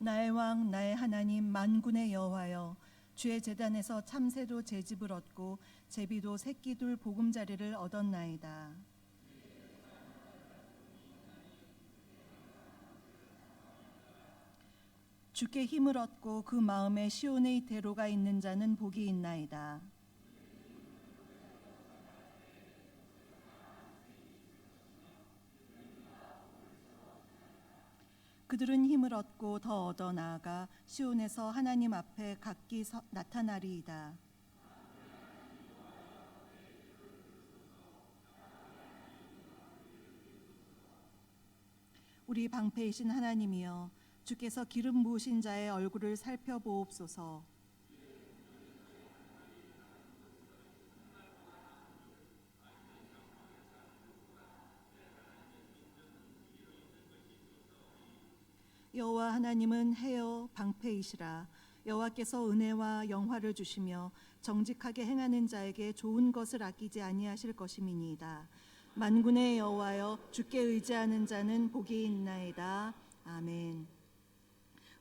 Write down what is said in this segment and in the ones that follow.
나의 왕 나의 하나님 만군의 여호와여, 주의 제단에서 참새도 제 집을 얻고 제비도 새끼둘 보금자리를 얻었나이다. 주께 힘을 얻고 그 마음에 시온의 대로가 있는 자는 복이 있나이다. 그들은 힘을 얻고 더 얻어 나아가 시온에서 하나님 앞에 각기 나타나리이다. 우리 방패이신 하나님이여, 주께서 기름 부으신 자의 얼굴을 살펴보옵소서. 여호와 하나님은 해요 방패이시라. 여호와께서 은혜와 영화를 주시며 정직하게 행하는 자에게 좋은 것을 아끼지 아니하실 것임이니이다. 만군의 여호와여, 주께 의지하는 자는 복이 있나이다. 아멘.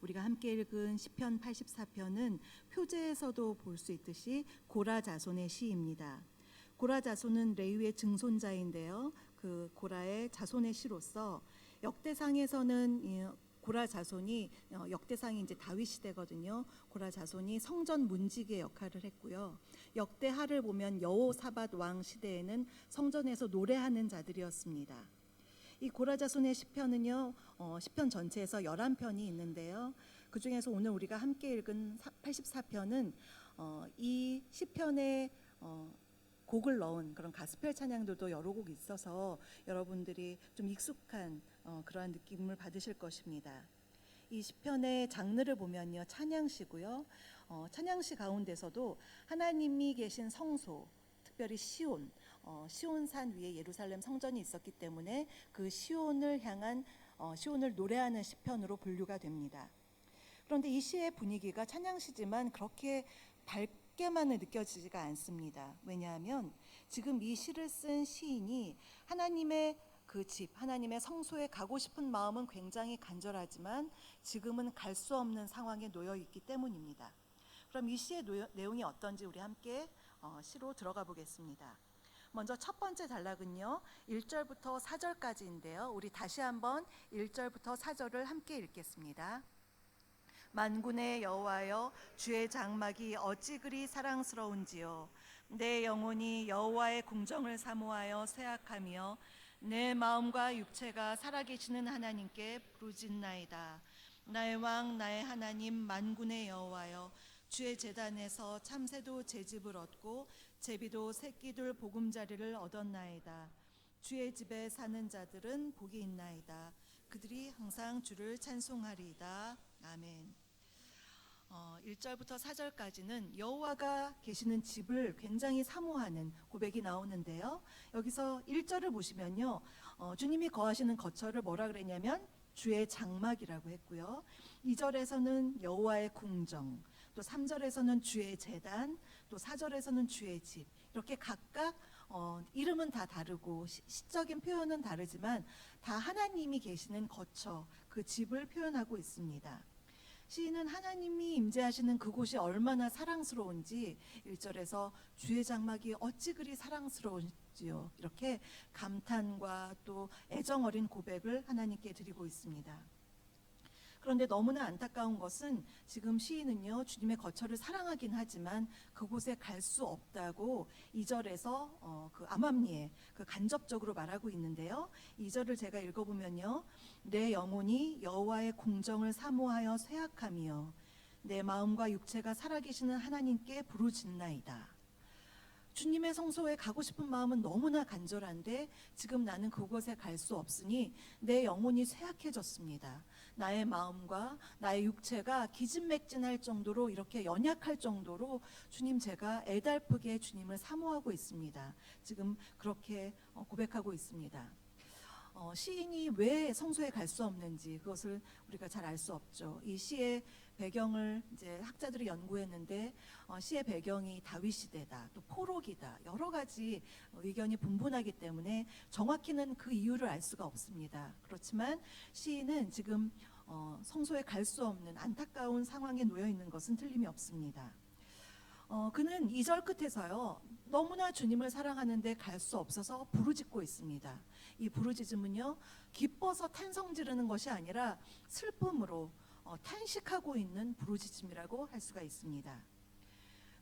우리가 함께 읽은 시편 84편은 표제에서도 볼 수 있듯이 고라 자손의 시입니다. 고라 자손은 레위의 증손자인데요, 그 고라의 자손의 시로서 역대상에서는 고라 자손이 역대상이 이제 다윗 시대거든요. 고라 자손이 성전 문지기의 역할을 했고요. 역대하를 보면 여호사밧 왕 시대에는 성전에서 노래하는 자들이었습니다. 이 고라 자손의 시편은요, 시편 전체에서 11편이 있는데요. 그 중에서 오늘 우리가 함께 읽은 84편은 이 시편에 곡을 넣은 그런 가스펠 찬양들도 여러 곡 있어서 여러분들이 좀 익숙한 그러한 느낌을 받으실 것입니다. 이 시편의 장르를 보면요, 찬양시고요. 찬양시 가운데서도 하나님이 계신 성소, 특별히 시온, 시온산 위에 예루살렘 성전이 있었기 때문에 그 시온을 향한 시온을 노래하는 시편으로 분류가 됩니다. 그런데 이 시의 분위기가 찬양시지만 그렇게 밝게만 느껴지지가 않습니다. 왜냐하면 지금 이 시를 쓴 시인이 하나님의 그 집, 하나님의 성소에 가고 싶은 마음은 굉장히 간절하지만 지금은 갈 수 없는 상황에 놓여 있기 때문입니다. 그럼 이 시의 내용이 어떤지 우리 함께 시로 들어가 보겠습니다. 먼저 첫 번째 단락은요, 1절부터 4절까지인데요. 우리 다시 한번 1절부터 4절을 함께 읽겠습니다. 만군의 여호와여, 주의 장막이 어찌 그리 사랑스러운지요. 내 영혼이 여호와의 궁정을 사모하여 쇠약하며 내 마음과 육체가 살아계시는 하나님께 부르짖나이다. 나의 왕 나의 하나님 만군의 여호와여, 주의 제단에서 참새도 제 집을 얻고 제비도 새끼둘 보금자리를 얻었나이다. 주의 집에 사는 자들은 복이 있나이다. 그들이 항상 주를 찬송하리이다. 아멘. 1절부터 4절까지는 여호와가 계시는 집을 굉장히 사모하는 고백이 나오는데요. 여기서 1절을 보시면요, 주님이 거하시는 거처를 뭐라 그랬냐면 주의 장막이라고 했고요. 2절에서는 여호와의 궁정, 또 3절에서는 주의 제단, 또 4절에서는 주의 집, 이렇게 각각 이름은 다 다르고 시적인 표현은 다르지만 다 하나님이 계시는 거처, 그 집을 표현하고 있습니다. 시인은 하나님이 임재하시는 그곳이 얼마나 사랑스러운지 1절에서 주의 장막이 어찌 그리 사랑스러운지요, 이렇게 감탄과 또 애정 어린 고백을 하나님께 드리고 있습니다. 그런데 너무나 안타까운 것은 지금 시인은요, 주님의 거처를 사랑하긴 하지만 그곳에 갈 수 없다고 2절에서 그 암암리에 그 간접적으로 말하고 있는데요. 2절을 제가 읽어보면요, 내 영혼이 여호와의 궁정을 사모하여 쇠약하며 내 마음과 육체가 살아계시는 하나님께 부르짖나이다. 주님의 성소에 가고 싶은 마음은 너무나 간절한데 지금 나는 그곳에 갈 수 없으니 내 영혼이 쇠약해졌습니다. 나의 마음과 나의 육체가 기진맥진할 정도로, 이렇게 연약할 정도로 주님, 제가 애달프게 주님을 사모하고 있습니다. 지금 그렇게 고백하고 있습니다. 시인이 왜 성소에 갈 수 없는지 그것을 우리가 잘 알 수 없죠. 이 시의 배경을 이제 학자들이 연구했는데 시의 배경이 다윗 시대다, 또 포로기다, 여러 가지 의견이 분분하기 때문에 정확히는 그 이유를 알 수가 없습니다. 그렇지만 시인은 지금 성소에 갈 수 없는 안타까운 상황에 놓여 있는 것은 틀림이 없습니다. 그는 2절 끝에서요, 너무나 주님을 사랑하는데 갈 수 없어서 부르짖고 있습니다. 이 부르짖음은요, 기뻐서 탄성 지르는 것이 아니라 슬픔으로 탄식하고 있는 부르짖음이라고 할 수가 있습니다.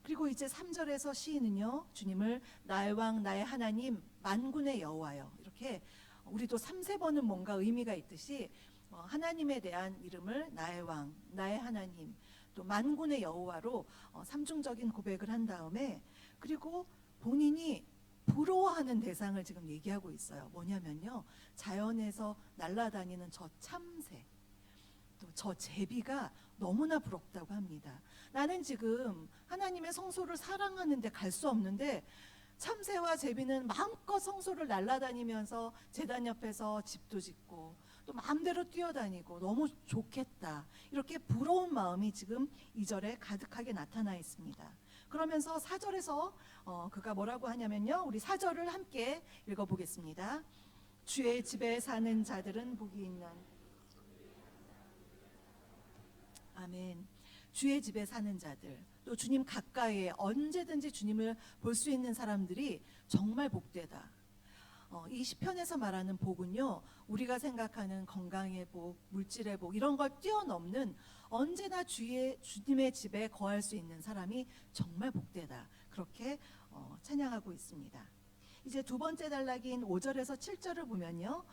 그리고 이제 3절에서 시인은요, 주님을 나의 왕 나의 하나님 만군의 여호와여, 이렇게 우리도 3-4번은 뭔가 의미가 있듯이 하나님에 대한 이름을 나의 왕 나의 하나님 또 만군의 여호와로 삼중적인 고백을 한 다음에, 그리고 본인이 부러워하는 대상을 지금 얘기하고 있어요. 뭐냐면요, 자연에서 날아다니는 저 참새, 또 저 제비가 너무나 부럽다고 합니다. 나는 지금 하나님의 성소를 사랑하는데 갈 수 없는데 참새와 제비는 마음껏 성소를 날아다니면서 제단 옆에서 집도 짓고 또 마음대로 뛰어다니고 너무 좋겠다, 이렇게 부러운 마음이 지금 2절에 가득하게 나타나 있습니다. 그러면서 4절에서 그가 뭐라고 하냐면요, 우리 4절을 함께 읽어보겠습니다. 주의 집에 사는 자들은 복이 있는, 아멘. 주의 집에 사는 자들, 또 주님 가까이에 언제든지 주님을 볼 수 있는 사람들이 정말 복되다. 이 시편에서 말하는 복은요, 우리가 생각하는 건강의 복, 물질의 복, 이런 걸 뛰어넘는 언제나 주님의 집에 거할 수 있는 사람이 정말 복되다, 그렇게 찬양하고 있습니다. 이제 두 번째 단락인 5절에서 7절을 보면요,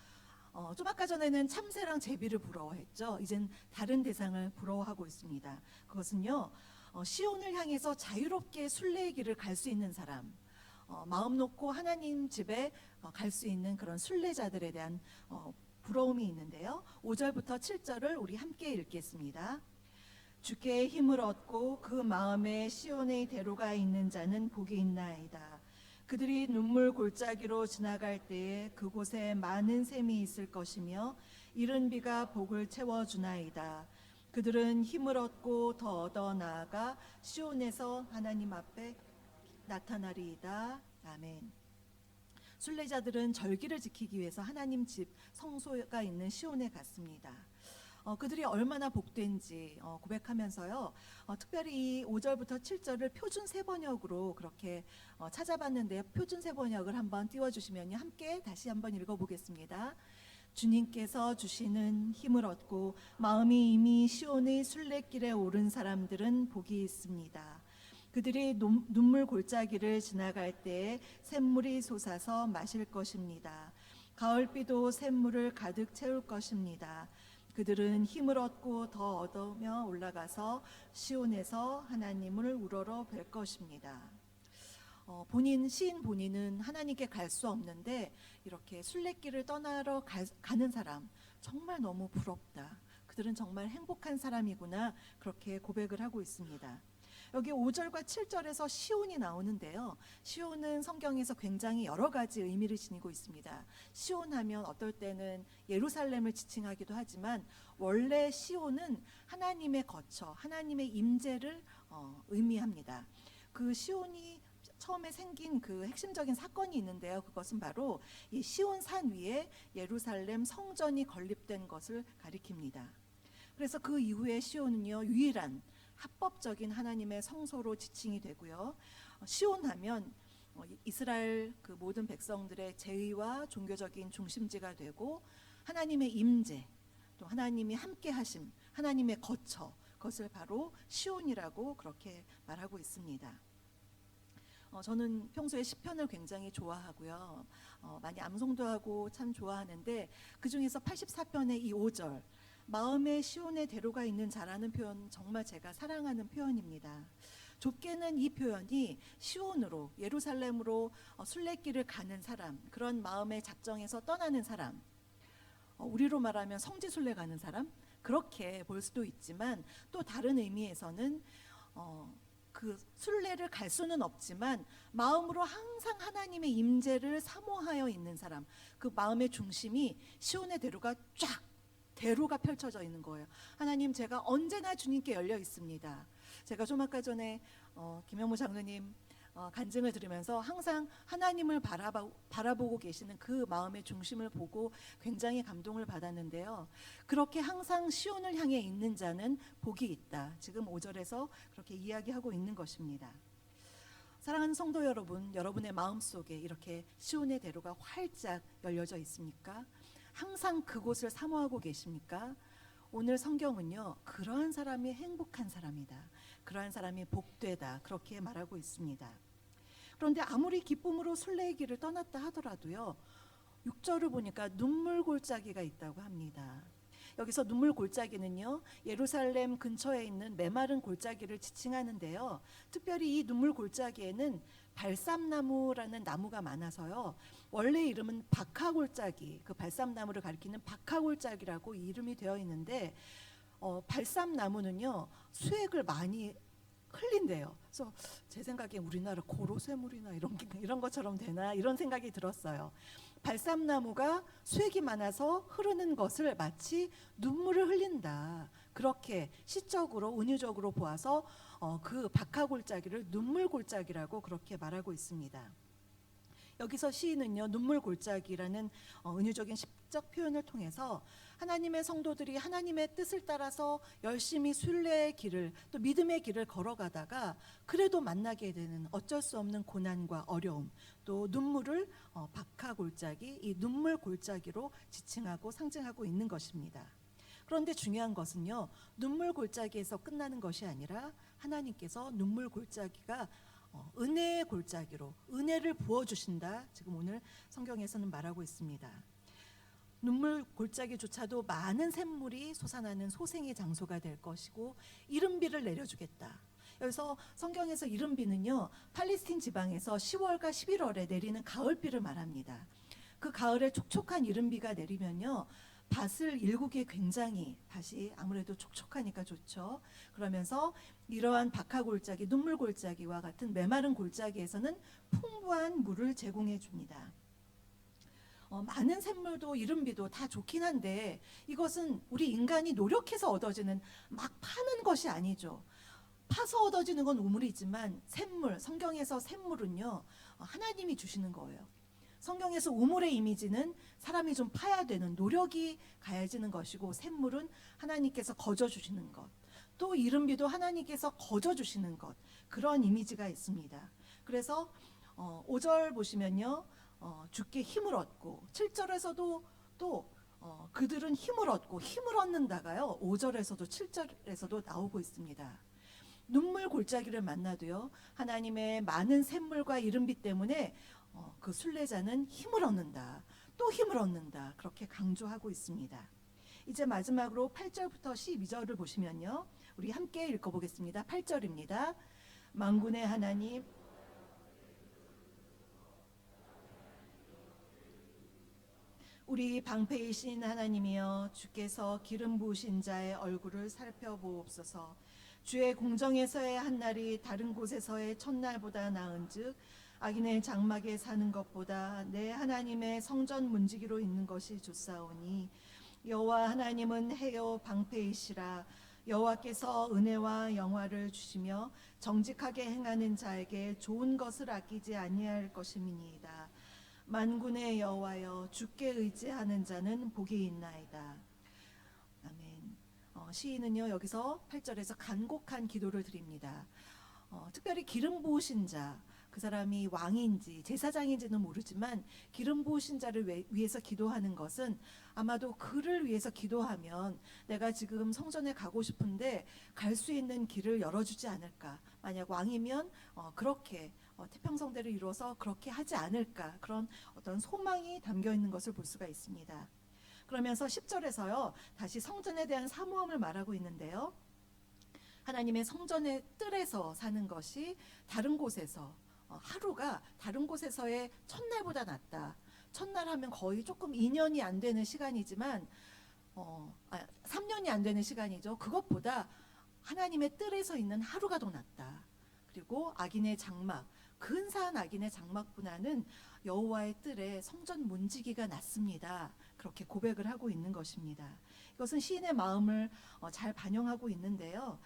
좀 아까 전에는 참새랑 제비를 부러워했죠. 이젠 다른 대상을 부러워하고 있습니다. 그것은요, 시온을 향해서 자유롭게 순례의 길을 갈 수 있는 사람, 마음 놓고 하나님 집에 갈 수 있는 그런 순례자들에 대한 부러움이 있는데요. 5절부터 7절을 우리 함께 읽겠습니다. 주께 힘을 얻고 그 마음에 시온의 대로가 있는 자는 복이 있나이다. 그들이 눈물 골짜기로 지나갈 때에 그곳에 많은 샘이 있을 것이며 이른 비가 복을 채워주나이다. 그들은 힘을 얻고 더 얻어 나아가 시온에서 하나님 앞에 나타나리이다. 아멘. 순례자들은 절기를 지키기 위해서 하나님 집 성소가 있는 시온에 갔습니다. 그들이 얼마나 복된지 고백하면서요, 특별히 이 5절부터 7절을 표준 세번역으로 그렇게 찾아봤는데요. 표준 세번역을 한번 띄워주시면 함께 다시 한번 읽어보겠습니다. 주님께서 주시는 힘을 얻고 마음이 이미 시온의 순례길에 오른 사람들은 복이 있습니다. 그들이 눈물 골짜기를 지나갈 때에 샘물이 솟아서 마실 것입니다. 가을비도 샘물을 가득 채울 것입니다. 그들은 힘을 얻고 더 얻으며 올라가서 시온에서 하나님을 우러러 뵐 것입니다. 시인 본인은 하나님께 갈 수 없는데 이렇게 순례길을 떠나러 가는 사람, 정말 너무 부럽다. 그들은 정말 행복한 사람이구나, 그렇게 고백을 하고 있습니다. 여기 5절과 7절에서 시온이 나오는데요, 시온은 성경에서 굉장히 여러 가지 의미를 지니고 있습니다. 시온하면 어떨 때는 예루살렘을 지칭하기도 하지만 원래 시온은 하나님의 거처, 하나님의 임재를 의미합니다. 그 시온이 처음에 생긴 그 핵심적인 사건이 있는데요, 그것은 바로 이 시온산 위에 예루살렘 성전이 건립된 것을 가리킵니다. 그래서 그 이후에 시온은요, 유일한 합법적인 하나님의 성소로 지칭이 되고요, 시온하면 이스라엘 그 모든 백성들의 제의와 종교적인 중심지가 되고 하나님의 임재, 또 하나님이 함께 하심, 하나님의 거처, 그것을 바로 시온이라고 그렇게 말하고 있습니다. 저는 평소에 시편을 굉장히 좋아하고요, 많이 암송도 하고 참 좋아하는데 그 중에서 84편의 이 5절, 마음에 시온의 대로가 있는 자라는 표현, 정말 제가 사랑하는 표현입니다. 좁게는 이 표현이 시온으로, 예루살렘으로 순례길을 가는 사람, 그런 마음의 작정에서 떠나는 사람, 우리로 말하면 성지순례 가는 사람, 그렇게 볼 수도 있지만 또 다른 의미에서는 그 순례를 갈 수는 없지만 마음으로 항상 하나님의 임재를 사모하여 있는 사람, 그 마음의 중심이 시온의 대로가 펼쳐져 있는 거예요. 하나님, 제가 언제나 주님께 열려 있습니다. 제가 좀 아까 전에 김영무 장로님 간증을 들으면서 항상 하나님을 바라보고 계시는 그 마음의 중심을 보고 굉장히 감동을 받았는데요. 그렇게 항상 시온을 향해 있는 자는 복이 있다. 지금 5절에서 그렇게 이야기하고 있는 것입니다. 사랑하는 성도 여러분, 여러분의 마음속에 이렇게 시온의 대로가 활짝 열려져 있습니까? 항상 그곳을 사모하고 계십니까? 오늘 성경은요, 그러한 사람이 행복한 사람이다, 그러한 사람이 복되다, 그렇게 말하고 있습니다. 그런데 아무리 기쁨으로 순례의 길을 떠났다 하더라도요, 6절을 보니까 눈물 골짜기가 있다고 합니다. 여기서 눈물 골짜기는요, 예루살렘 근처에 있는 메마른 골짜기를 지칭하는데요, 특별히 이 눈물 골짜기에는 발삼나무라는 나무가 많아서요, 원래 이름은 박하골짜기, 그 발삼나무를 가리키는 박하골짜기라고 이름이 되어 있는데, 발삼나무는요 수액을 많이 흘린대요. 그래서 제 생각에 우리나라 고로쇠물이나 이런 것처럼 되나 이런 생각이 들었어요. 발삼나무가 수액이 많아서 흐르는 것을 마치 눈물을 흘린다, 그렇게 시적으로 은유적으로 보아서 그 박하골짜기를 눈물골짜기라고 그렇게 말하고 있습니다. 여기서 시인은요, 눈물 골짜기라는 은유적인 시적 표현을 통해서 하나님의 성도들이 하나님의 뜻을 따라서 열심히 순례의 길을, 또 믿음의 길을 걸어가다가 그래도 만나게 되는 어쩔 수 없는 고난과 어려움, 또 눈물을 박하 골짜기, 이 눈물 골짜기로 지칭하고 상징하고 있는 것입니다. 그런데 중요한 것은요, 눈물 골짜기에서 끝나는 것이 아니라 하나님께서 눈물 골짜기가 은혜의 골짜기로 은혜를 부어주신다, 지금 오늘 성경에서는 말하고 있습니다. 눈물 골짜기조차도 많은 샘물이 솟아나는 소생의 장소가 될 것이고 이른비를 내려주겠다. 여기서 성경에서 이른비는요, 팔레스틴 지방에서 10월과 11월에 내리는 가을비를 말합니다. 그 가을에 촉촉한 이른비가 내리면요, 밭을 일구기에 굉장히 밭이 아무래도 촉촉하니까 좋죠. 그러면서 이러한 박하골짜기, 눈물골짜기와 같은 메마른 골짜기에서는 풍부한 물을 제공해 줍니다. 많은 샘물도 이른비도 다 좋긴 한데 이것은 우리 인간이 노력해서 얻어지는 막 파는 것이 아니죠. 파서 얻어지는 건 우물이지만 샘물, 성경에서 샘물은요, 하나님이 주시는 거예요. 성경에서 우물의 이미지는 사람이 좀 파야 되는 노력이 가해지는 것이고, 샘물은 하나님께서 거저 주시는 것, 또 이른비도 하나님께서 거저 주시는 것, 그런 이미지가 있습니다. 그래서 5절 보시면요, 주께 힘을 얻고, 7절에서도 또 그들은 힘을 얻는다가요 5절에서도 7절에서도 나오고 있습니다. 눈물 골짜기를 만나도요, 하나님의 많은 샘물과 이른비 때문에 그 순례자는 힘을 얻는다, 또 힘을 얻는다, 그렇게 강조하고 있습니다. 이제 마지막으로 8절부터 12절을 보시면요, 우리 함께 읽어보겠습니다. 8절입니다. 만군의 하나님, 우리 방패이신 하나님이여, 주께서 기름 부으신 자의 얼굴을 살펴보옵소서. 주의 공정에서의 한날이 다른 곳에서의 첫날보다 나은즉 악인의 장막에 사는 것보다 내 하나님의 성전 문지기로 있는 것이 좋사오니, 여호와 하나님은 해요 방패이시라. 여호와께서 은혜와 영화를 주시며 정직하게 행하는 자에게 좋은 것을 아끼지 아니할 것임이니이다. 만군의 여호와여, 주께 의지하는 자는 복이 있나이다. 아멘. 시인은요, 여기서 8절에서 간곡한 기도를 드립니다. 특별히 기름 부으신 자, 그 사람이 왕인지 제사장인지는 모르지만 기름 부으신 자를 위해서 기도하는 것은 아마도 그를 위해서 기도하면 내가 지금 성전에 가고 싶은데 갈 수 있는 길을 열어주지 않을까, 만약 왕이면 그렇게 태평성대를 이루어서 그렇게 하지 않을까, 그런 어떤 소망이 담겨 있는 것을 볼 수가 있습니다. 그러면서 10절에서요 다시 성전에 대한 사모함을 말하고 있는데요, 하나님의 성전의 뜰에서 사는 것이 다른 곳에서 하루가 다른 곳에서의 첫날보다 낫다. 첫날 하면 거의 조금 2년이 안 되는 시간이지만 3년이 안 되는 시간이죠. 그것보다 하나님의 뜰에서 있는 하루가 더 낫다. 그리고 악인의 장막, 근사한 악인의 장막보다는 여호와의 뜰에 성전 문지기가 낫습니다. 그렇게 고백을 하고 있는 것입니다. 이것은 시인의 마음을 잘 반영하고 있는데요,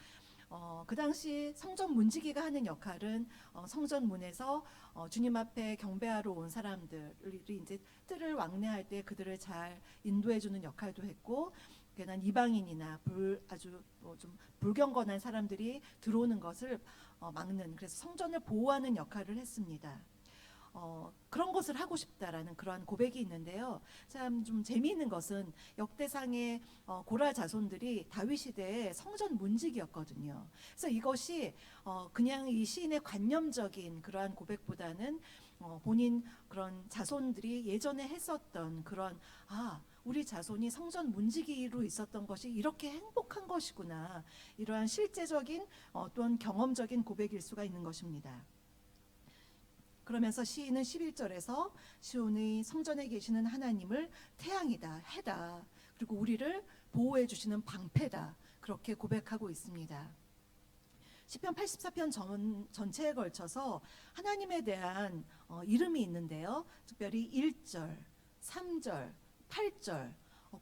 그 당시 성전 문지기가 하는 역할은 성전 문에서 주님 앞에 경배하러 온 사람들이 이제 뜰을 왕래할 때 그들을 잘 인도해주는 역할도 했고, 괜한 이방인이나 아주 좀 불경건한 사람들이 들어오는 것을 막는, 그래서 성전을 보호하는 역할을 했습니다. 그런 것을 하고 싶다라는 그러한 고백이 있는데요. 참 좀 재미있는 것은 역대상의 고라 자손들이 다윗 시대의 성전 문지기였거든요. 그래서 이것이 그냥 이 시인의 관념적인 그러한 고백보다는 본인 그런 자손들이 예전에 했었던 그런 우리 자손이 성전 문지기로 있었던 것이 이렇게 행복한 것이구나, 이러한 실제적인 또한 경험적인 고백일 수가 있는 것입니다. 그러면서 시인은 11절에서 시온의 성전에 계시는 하나님을 태양이다, 해다, 그리고 우리를 보호해 주시는 방패다, 그렇게 고백하고 있습니다. 시편 84편 전체에 걸쳐서 하나님에 대한 이름이 있는데요. 특별히 1절, 3절, 8절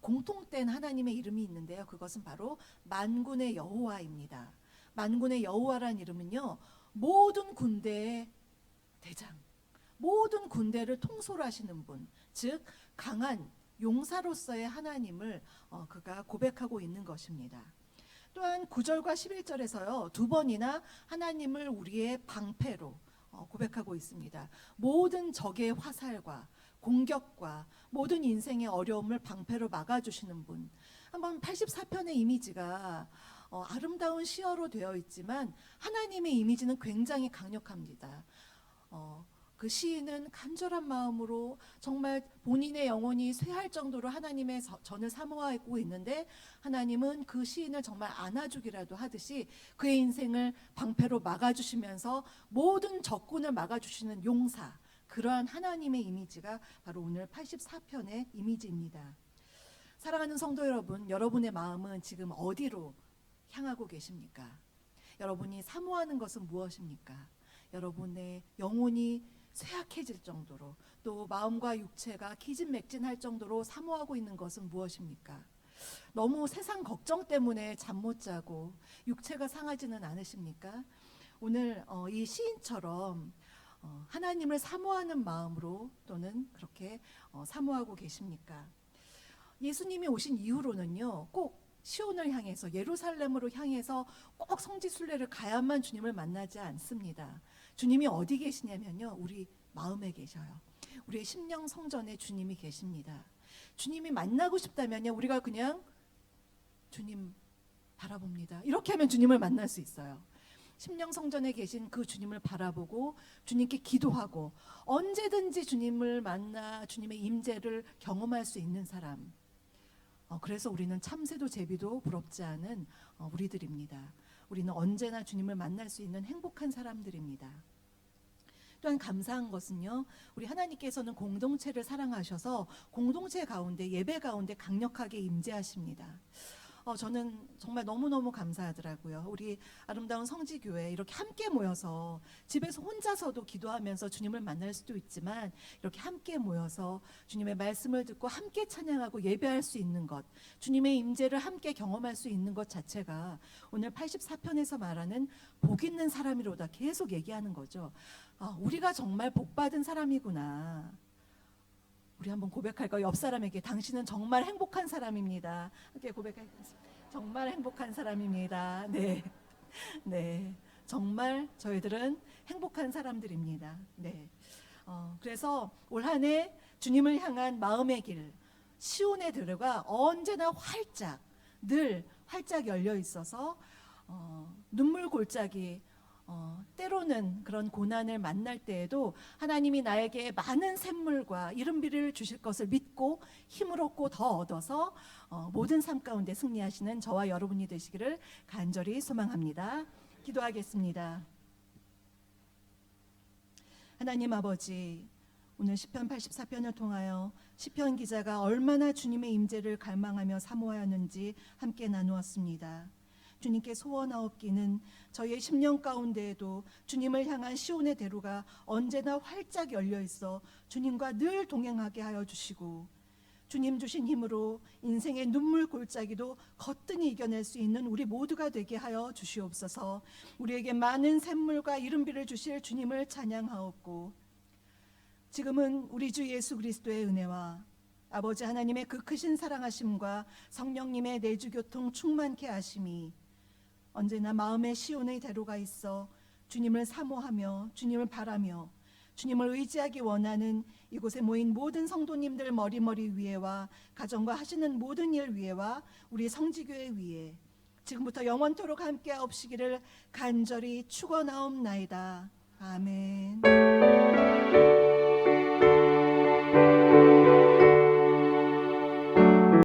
공통된 하나님의 이름이 있는데요. 그것은 바로 만군의 여호와입니다. 만군의 여호와란 이름은요, 모든 군대의 대장, 모든 군대를 통솔하시는 분, 즉 강한 용사로서의 하나님을 그가 고백하고 있는 것입니다. 또한 9절과 11절에서요, 두 번이나 하나님을 우리의 방패로 고백하고 있습니다. 모든 적의 화살과 공격과 모든 인생의 어려움을 방패로 막아주시는 분. 한번 84편의 이미지가 아름다운 시어로 되어 있지만 하나님의 이미지는 굉장히 강력합니다. 그 시인은 간절한 마음으로 정말 본인의 영혼이 쇠할 정도로 하나님의 전을 사모하고 있는데, 하나님은 그 시인을 정말 안아주기라도 하듯이 그의 인생을 방패로 막아주시면서 모든 적군을 막아주시는 용사, 그러한 하나님의 이미지가 바로 오늘 84편의 이미지입니다. 사랑하는 성도 여러분, 여러분의 마음은 지금 어디로 향하고 계십니까? 여러분이 사모하는 것은 무엇입니까? 여러분의 영혼이 쇠약해질 정도로, 또 마음과 육체가 기진맥진할 정도로 사모하고 있는 것은 무엇입니까? 너무 세상 걱정 때문에 잠 못 자고 육체가 상하지는 않으십니까? 오늘 이 시인처럼 하나님을 사모하는 마음으로 또는 그렇게 사모하고 계십니까? 예수님이 오신 이후로는요, 꼭 시온을 향해서, 예루살렘으로 향해서 꼭 성지순례를 가야만 주님을 만나지 않습니다. 주님이 어디 계시냐면요, 우리 마음에 계셔요. 우리의 심령 성전에 주님이 계십니다. 주님이 만나고 싶다면요, 우리가 그냥 주님 바라봅니다, 이렇게 하면 주님을 만날 수 있어요. 심령 성전에 계신 그 주님을 바라보고 주님께 기도하고 언제든지 주님을 만나 주님의 임재를 경험할 수 있는 사람, 그래서 우리는 참새도 제비도 부럽지 않은 우리들입니다. 우리는 언제나 주님을 만날 수 있는 행복한 사람들입니다. 또한 감사한 것은요, 우리 하나님께서는 공동체를 사랑하셔서 공동체 가운데, 예배 가운데 강력하게 임재하십니다. 저는 정말 너무너무 감사하더라고요. 우리 아름다운 성지교회 이렇게 함께 모여서, 집에서 혼자서도 기도하면서 주님을 만날 수도 있지만 이렇게 함께 모여서 주님의 말씀을 듣고 함께 찬양하고 예배할 수 있는 것, 주님의 임재를 함께 경험할 수 있는 것 자체가 오늘 84편에서 말하는 복 있는 사람이로다 계속 얘기하는 거죠. 우리가 정말 복 받은 사람이구나. 우리 한번 고백할까요? 옆 사람에게, 당신은 정말 행복한 사람입니다. 함께 고백하겠습니다. 정말 행복한 사람입니다. 네, 네, 정말 저희들은 행복한 사람들입니다. 네, 그래서 올 한 해 주님을 향한 마음의 길, 시온의 들어가 언제나 활짝, 늘 활짝 열려 있어서 눈물 골짜기, 때로는 그런 고난을 만날 때에도 하나님이 나에게 많은 샘물과 이른비를 주실 것을 믿고 힘을 얻고 더 얻어서 모든 삶 가운데 승리하시는 저와 여러분이 되시기를 간절히 소망합니다. 기도하겠습니다. 하나님 아버지, 오늘 시편 84편을 통하여 시편 기자가 얼마나 주님의 임재를 갈망하며 사모하였는지 함께 나누었습니다. 주님께 소원하옵기는 저희의 심령 가운데에도 주님을 향한 시온의 대로가 언제나 활짝 열려 있어 주님과 늘 동행하게 하여 주시고, 주님 주신 힘으로 인생의 눈물 골짜기도 거뜬히 이겨낼 수 있는 우리 모두가 되게 하여 주시옵소서. 우리에게 많은 샘물과 이른비를 주실 주님을 찬양하옵고, 지금은 우리 주 예수 그리스도의 은혜와 아버지 하나님의 그 크신 사랑하심과 성령님의 내주교통 충만케 하심이 언제나 마음의 시온의 대로가 있어 주님을 사모하며 주님을 바라며 주님을 의지하기 원하는 이곳에 모인 모든 성도님들 머리머리 위에와 가정과 하시는 모든 일 위에와 우리 성지교회 위에 지금부터 영원토록 함께하옵시기를 간절히 축원하옵나이다. 아멘.